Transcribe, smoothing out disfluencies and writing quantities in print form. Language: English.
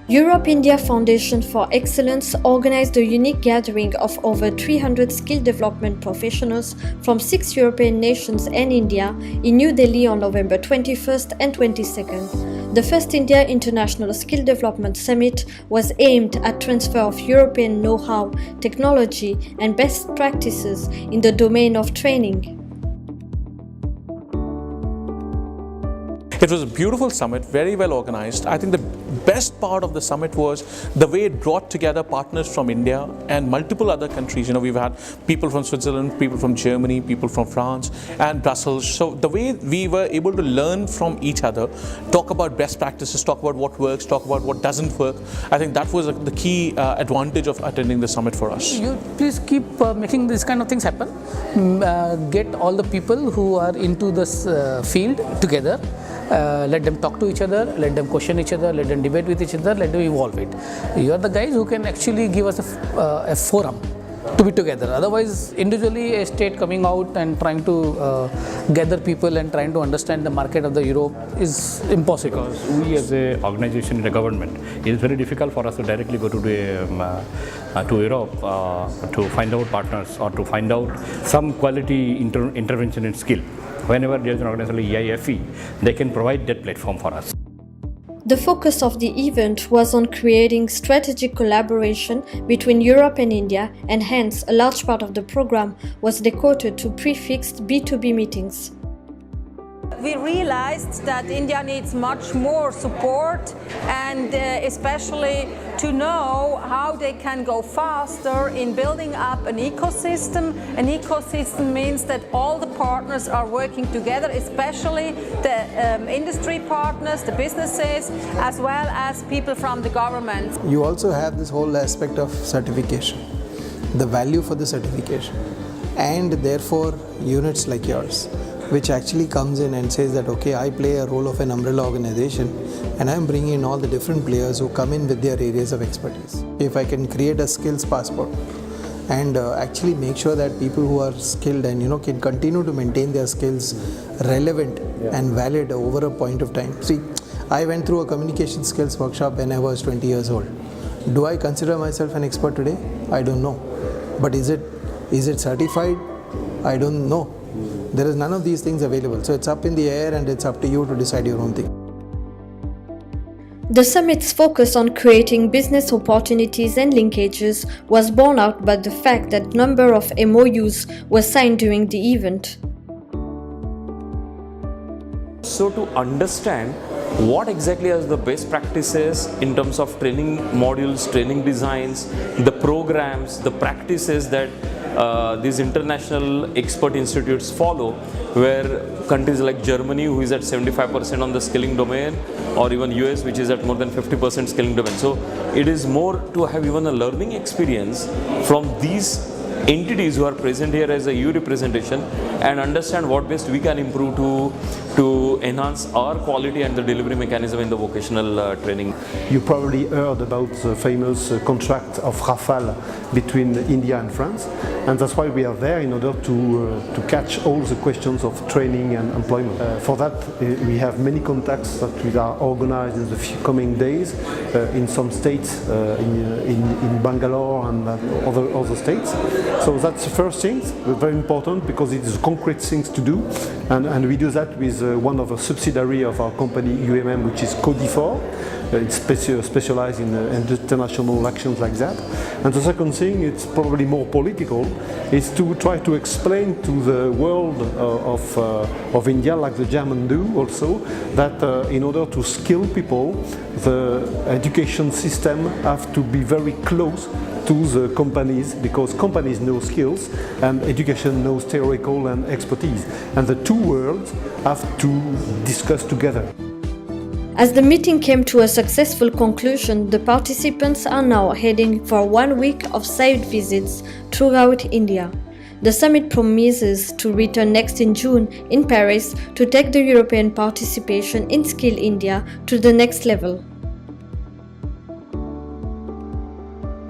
Europe-India Foundation for Excellence organized a unique gathering of over 300 skill development professionals from 6 European nations and India in New Delhi on November 21st and 22nd. The first India International Skill Development Summit was aimed at transfer of European know-how, technology and best practices in the domain of training. It was a beautiful summit, very well organized. I think the best part of the summit was the way it brought together partners from India and multiple other countries. We've had people from Switzerland, people from Germany, people from France and Brussels. So the way we were able to learn from each other, talk about best practices, talk about what works, talk about what doesn't work. I think that was the key advantage of attending the summit for us. You please keep making these kind of things happen. Get all the people who are into this field together. Let them talk to each other, let them question each other, let them debate with each other, let them evolve it. You are the guys who can actually give us a forum to be together. Otherwise, individually a state coming out and trying to gather people and trying to understand the market of the Europe is impossible. Because we as a organization in the government, it is very difficult for us to directly go to Europe to find out partners or to find out some quality intervention in skill. Whenever there is an organization like EIFE, they can provide that platform for us. The focus of the event was on creating strategic collaboration between Europe and India, and hence a large part of the program was devoted to prefixed B2B meetings. We realized that India needs much more support and especially to know how they can go faster in building up an ecosystem. An ecosystem means that all the partners are working together, especially the industry partners, the businesses, as well as people from the government. You also have this whole aspect of certification, the value for the certification, and therefore units like yours, which actually comes in and says that, okay, I play a role of an umbrella organization and I'm bringing in all the different players who come in with their areas of expertise. If I can create a skills passport and actually make sure that people who are skilled and can continue to maintain their skills relevant and valid over a point of time. See, I went through a communication skills workshop when I was 20 years old. Do I consider myself an expert today? I don't know. But is it certified? I don't know. There is none of these things available. So it's up in the air and it's up to you to decide your own thing. The summit's focus on creating business opportunities and linkages was borne out by the fact that a number of MOUs were signed during the event. So to understand what exactly are the best practices in terms of training modules, training designs, the programs, the practices that these international expert institutes follow, where countries like Germany, who is at 75% on the skilling domain, or even US, which is at more than 50% skilling domain. So it is more to have even a learning experience from these entities who are present here as a EU representation and understand what best we can improve to enhance our quality and the delivery mechanism in the vocational training. You probably heard about the famous contract of Rafale between India and France, and that's why we are there in order to catch all the questions of training and employment. For that we have many contacts that we are organized in the coming days in some states, in Bangalore and other states. So that's the first thing, very important, because it is concrete things to do, and we do that with one of the subsidiary of our company UMM, which is Codifor. It's specialized in international actions like that. And the second thing, it's probably more political, is to try to explain to the world of India, like the Germans do also, that in order to skill people, the education system have to be very close to the companies, because companies know skills and education knows theoretical and expertise, and the two worlds have to discuss together. As the meeting came to a successful conclusion, the participants are now heading for 1 week of site visits throughout India. The summit promises to return next in June in Paris to take the European participation in Skill India to the next level.